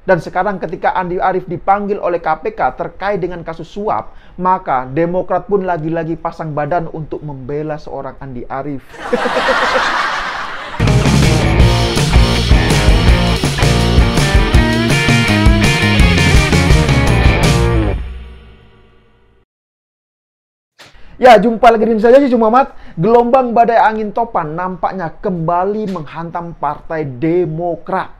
Dan sekarang ketika Andi Arief dipanggil oleh KPK terkait dengan kasus suap, maka Demokrat pun lagi-lagi pasang badan untuk membela seorang Andi Arief. Ya, jumpa lagi dengan saya, Cucu Muhammad. Gelombang badai angin topan nampaknya kembali menghantam Partai Demokrat.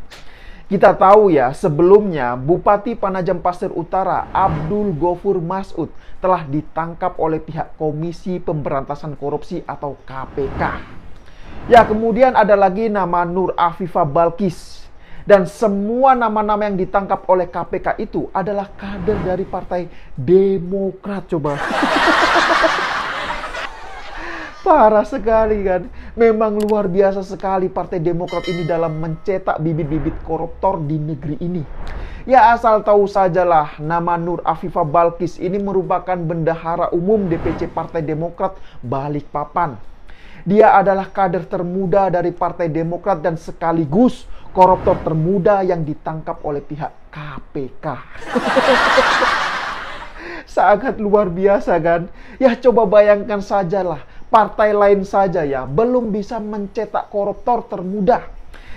Kita tahu ya, sebelumnya Bupati Penajam Pasir Utara Abdul Gofur Masud telah ditangkap oleh pihak Komisi Pemberantasan Korupsi atau KPK. Ya, kemudian ada lagi nama Nur Afifah Balkis. Dan semua nama-nama yang ditangkap oleh KPK itu adalah kader dari Partai Demokrat, coba. Parah sekali kan. Memang luar biasa sekali Partai Demokrat ini dalam mencetak bibit-bibit koruptor di negeri ini. Ya, asal tahu sajalah, nama Nur Afifah Balkis ini merupakan bendahara umum DPC Partai Demokrat Balikpapan. Dia adalah kader termuda dari Partai Demokrat dan sekaligus koruptor termuda yang ditangkap oleh pihak KPK. Sangat luar biasa kan? Ya, coba bayangkan sajalah, partai lain saja ya belum bisa mencetak koruptor termuda.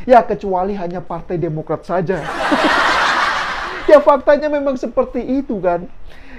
Ya, kecuali hanya Partai Demokrat saja. Ya, faktanya memang seperti itu kan.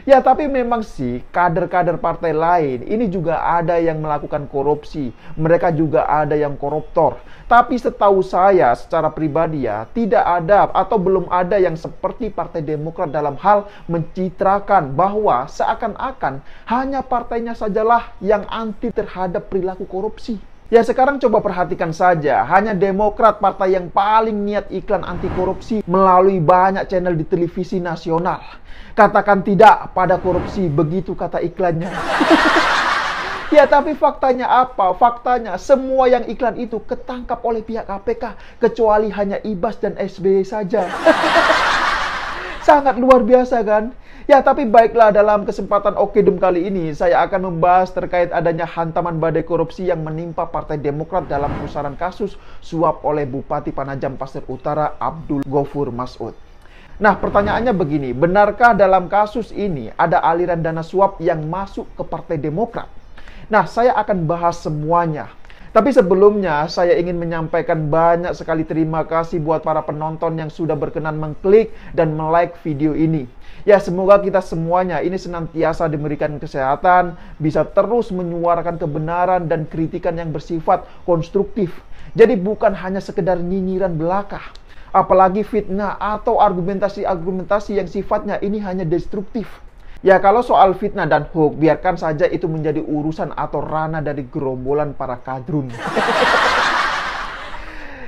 Ya, tapi memang sih kader-kader partai lain ini juga ada yang melakukan korupsi. Mereka juga ada yang koruptor. Tapi setahu saya secara pribadi ya, tidak ada atau belum ada yang seperti Partai Demokrat dalam hal mencitrakan bahwa seakan-akan hanya partainya sajalah yang anti terhadap perilaku korupsi. Ya, sekarang coba perhatikan saja, hanya Demokrat partai yang paling niat iklan anti korupsi melalui banyak channel di televisi nasional. Katakan tidak pada korupsi, begitu kata iklannya. Ya, tapi faktanya apa? Faktanya semua yang iklan itu ketangkap oleh pihak KPK, kecuali hanya Ibas dan SBY saja. Sangat luar biasa kan? Ya, tapi baiklah, dalam kesempatan Okedum kali ini saya akan membahas terkait adanya hantaman badai korupsi yang menimpa Partai Demokrat dalam pusaran kasus suap oleh Bupati Penajam Pasir Utara Abdul Gofur Masud. Nah, pertanyaannya begini, benarkah dalam kasus ini ada aliran dana suap yang masuk ke Partai Demokrat? Nah, saya akan bahas semuanya. Tapi sebelumnya, saya ingin menyampaikan banyak sekali terima kasih buat para penonton yang sudah berkenan mengklik dan like video ini. Ya, semoga kita semuanya ini senantiasa diberikan kesehatan, bisa terus menyuarakan kebenaran dan kritikan yang bersifat konstruktif. Jadi bukan hanya sekedar nyinyiran belaka. Apalagi fitnah atau argumentasi-argumentasi yang sifatnya ini hanya destruktif. Ya, kalau soal fitnah dan hoax, biarkan saja itu menjadi urusan atau ranah dari gerombolan para kadrun.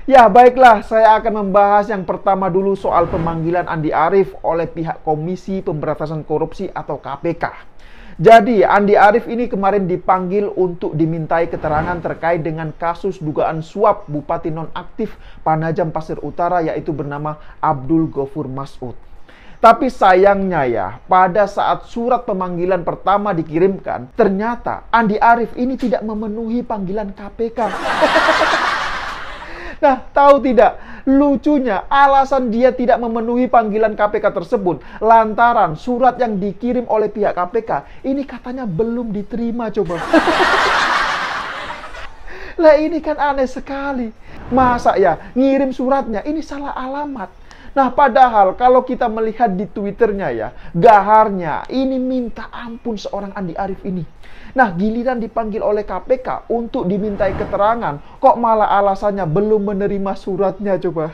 Ya, baiklah, saya akan membahas yang pertama dulu soal pemanggilan Andi Arief oleh pihak Komisi Pemberantasan Korupsi atau KPK. Jadi, Andi Arief ini kemarin dipanggil untuk dimintai keterangan terkait dengan kasus dugaan suap Bupati nonaktif Penajam Pasir Utara, yaitu bernama Abdul Gofur Masud. Tapi sayangnya ya, pada saat surat pemanggilan pertama dikirimkan, ternyata Andi Arief ini tidak memenuhi panggilan KPK. Nah, tahu tidak? Lucunya, alasan dia tidak memenuhi panggilan KPK tersebut lantaran surat yang dikirim oleh pihak KPK ini katanya belum diterima, coba. Lah, ini kan aneh sekali. Masa ya, ngirim suratnya ini salah alamat. Nah, padahal kalau kita melihat di Twitternya ya, gaharnya ini minta ampun seorang Andi Arief ini. Nah, giliran dipanggil oleh KPK untuk dimintai keterangan, kok malah alasannya belum menerima suratnya, coba.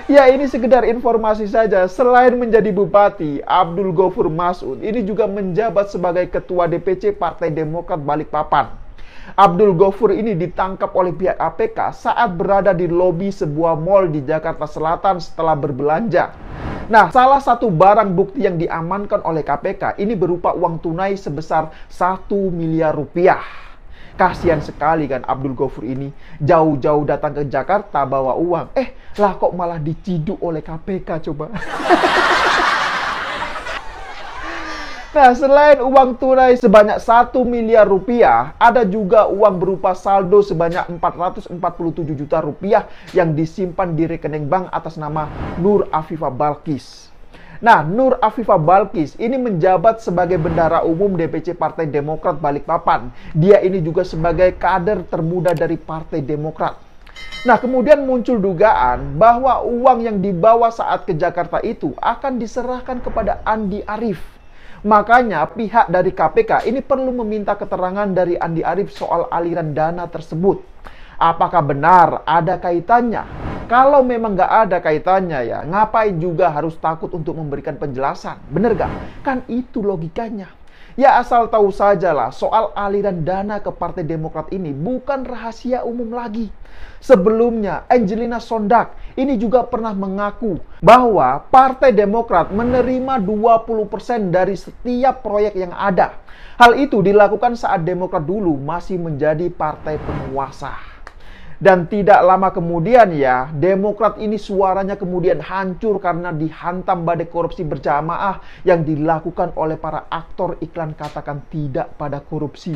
Ya, ini sekedar informasi saja. Selain menjadi bupati, Abdul Gofur Masud ini juga menjabat sebagai ketua DPC Partai Demokrat Balikpapan. Abdul Gofur ini ditangkap oleh pihak KPK saat berada di lobi sebuah mal di Jakarta Selatan setelah berbelanja. Nah, salah satu barang bukti yang diamankan oleh KPK ini berupa uang tunai sebesar 1 miliar rupiah. Kasihan sekali kan Abdul Gofur ini, jauh-jauh datang ke Jakarta bawa uang. Lah kok malah diciduk oleh KPK, coba. Nah, selain uang tunai sebanyak 1 miliar rupiah, ada juga uang berupa saldo sebanyak 447 juta rupiah yang disimpan di rekening bank atas nama Nur Afifah Balqis. Nah, Nur Afifah Balqis ini menjabat sebagai Bendahara Umum DPC Partai Demokrat Balikpapan. Dia ini juga sebagai kader termuda dari Partai Demokrat. Nah, kemudian muncul dugaan bahwa uang yang dibawa saat ke Jakarta itu akan diserahkan kepada Andi Arief. Makanya pihak dari KPK ini perlu meminta keterangan dari Andi Arief soal aliran dana tersebut. Apakah benar ada kaitannya? Kalau memang nggak ada kaitannya ya, ngapain juga harus takut untuk memberikan penjelasan? Bener gak? Kan itu logikanya. Ya asal tahu sajalah soal aliran dana ke Partai Demokrat ini bukan rahasia umum lagi. Sebelumnya Angelina Sondak ini juga pernah mengaku bahwa Partai Demokrat menerima 20% dari setiap proyek yang ada. Hal itu dilakukan saat Demokrat dulu masih menjadi partai penguasa. Dan tidak lama kemudian ya, Demokrat ini suaranya kemudian hancur karena dihantam badai korupsi berjamaah yang dilakukan oleh para aktor iklan katakan tidak pada korupsi.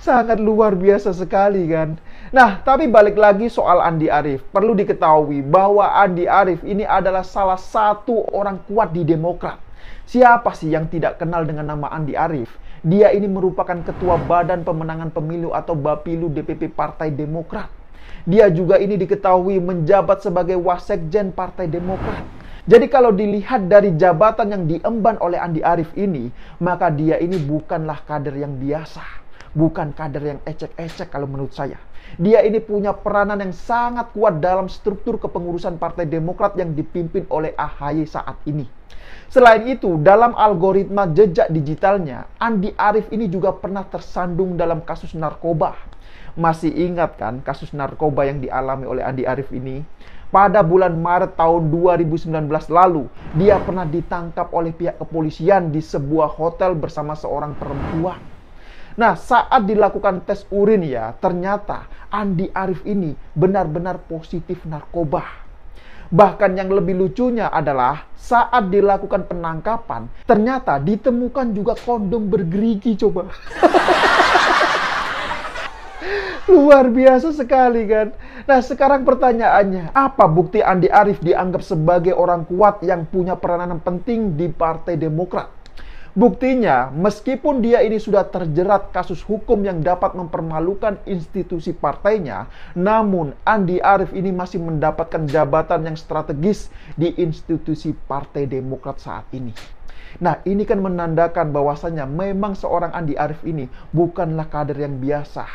Sangat luar biasa sekali kan. Nah, tapi balik lagi soal Andi Arief. Perlu diketahui bahwa Andi Arief ini adalah salah satu orang kuat di Demokrat. Siapa sih yang tidak kenal dengan nama Andi Arief? Dia ini merupakan Ketua Badan Pemenangan Pemilu atau Bapilu DPP Partai Demokrat. Dia juga ini diketahui menjabat sebagai Wasekjen Partai Demokrat. Jadi kalau dilihat dari jabatan yang diemban oleh Andi Arief ini, maka dia ini bukanlah kader yang biasa. Bukan kader yang ecek-ecek kalau menurut saya. Dia ini punya peranan yang sangat kuat dalam struktur kepengurusan Partai Demokrat yang dipimpin oleh AHY saat ini. Selain itu, dalam algoritma jejak digitalnya, Andi Arief ini juga pernah tersandung dalam kasus narkoba. Masih ingat kan kasus narkoba yang dialami oleh Andi Arief ini? Pada bulan Maret tahun 2019 lalu, dia pernah ditangkap oleh pihak kepolisian di sebuah hotel bersama seorang perempuan. Nah, saat dilakukan tes urin ya, ternyata Andi Arief ini benar-benar positif narkoba. Bahkan yang lebih lucunya adalah saat dilakukan penangkapan, ternyata ditemukan juga kondom bergerigi coba. Luar biasa sekali kan. Nah, sekarang pertanyaannya, apa bukti Andi Arief dianggap sebagai orang kuat yang punya peranan penting di Partai Demokrat? Buktinya, meskipun dia ini sudah terjerat kasus hukum yang dapat mempermalukan institusi partainya, namun Andi Arief ini masih mendapatkan jabatan yang strategis di institusi Partai Demokrat saat ini. Nah, ini kan menandakan bahwasannya memang seorang Andi Arief ini bukanlah kader yang biasa,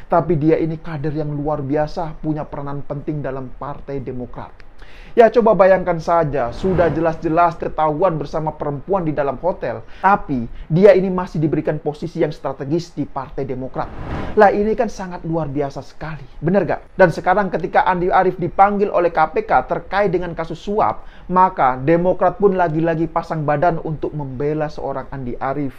tapi dia ini kader yang luar biasa, punya peranan penting dalam Partai Demokrat. Ya coba bayangkan saja, sudah jelas-jelas ketahuan bersama perempuan di dalam hotel, tapi dia ini masih diberikan posisi yang strategis di Partai Demokrat. Lah ini kan sangat luar biasa sekali, bener gak? Dan sekarang ketika Andi Arief dipanggil oleh KPK terkait dengan kasus suap, maka Demokrat pun lagi-lagi pasang badan untuk membela seorang Andi Arief.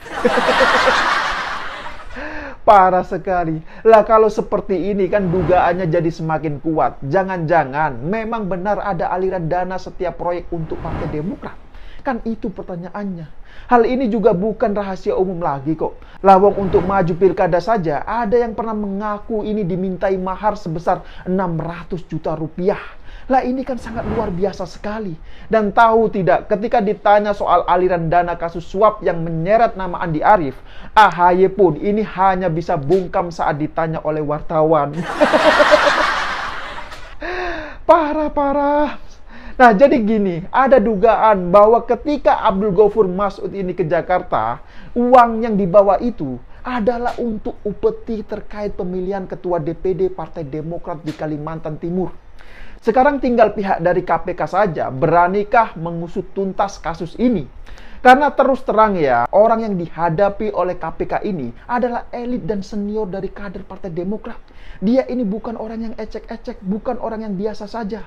Parah sekali. Lah kalau seperti ini kan dugaannya jadi semakin kuat. Jangan-jangan memang benar ada aliran dana setiap proyek untuk Partai Demokrat. Kan itu pertanyaannya. Hal ini juga bukan rahasia umum lagi kok. Lawang untuk maju pilkada saja ada yang pernah mengaku ini dimintai mahar sebesar 600 juta rupiah. Lah ini kan sangat luar biasa sekali. Dan tahu tidak, ketika ditanya soal aliran dana kasus suap yang menyeret nama Andi Arief, AHY pun ini hanya bisa bungkam saat ditanya oleh wartawan. Parah. Nah, jadi gini, ada dugaan bahwa ketika Abdul Ghaffur Mas'ud ini ke Jakarta, uang yang dibawa itu adalah untuk upeti terkait pemilihan ketua DPD Partai Demokrat di Kalimantan Timur. Sekarang tinggal pihak dari KPK saja beranikah mengusut tuntas kasus ini. Karena terus terang ya, orang yang dihadapi oleh KPK ini adalah elit dan senior dari kader Partai Demokrat. Dia ini bukan orang yang ecek-ecek, bukan orang yang biasa saja.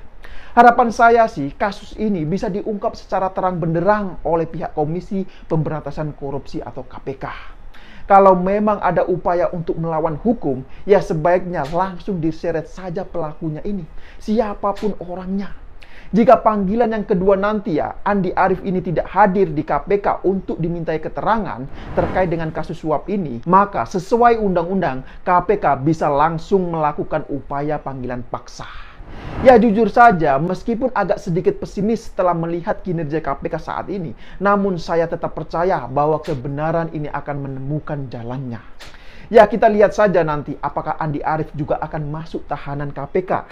Harapan saya sih, kasus ini bisa diungkap secara terang benderang oleh pihak Komisi Pemberantasan Korupsi atau KPK. Kalau memang ada upaya untuk melawan hukum, ya sebaiknya langsung diseret saja pelakunya ini, siapapun orangnya. Jika panggilan yang kedua nanti ya, Andi Arief ini tidak hadir di KPK untuk dimintai keterangan terkait dengan kasus suap ini, maka sesuai undang-undang, KPK bisa langsung melakukan upaya panggilan paksa. Ya jujur saja, meskipun agak sedikit pesimis setelah melihat kinerja KPK saat ini, namun saya tetap percaya bahwa kebenaran ini akan menemukan jalannya. Ya kita lihat saja nanti apakah Andi Arief juga akan masuk tahanan KPK.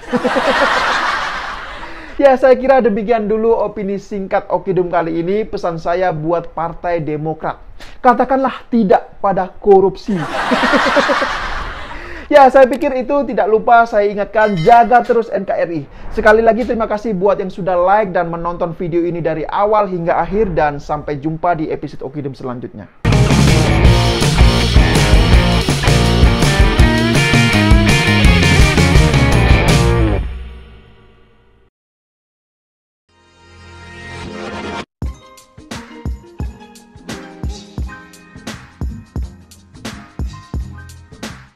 Ya, saya kira demikian dulu opini singkat Okidum kali ini. Pesan saya buat Partai Demokrat, katakanlah tidak pada korupsi. Ya, saya pikir itu tidak lupa saya ingatkan, jaga terus NKRI. Sekali lagi terima kasih buat yang sudah like dan menonton video ini dari awal hingga akhir. Dan sampai jumpa di episode Okidum selanjutnya.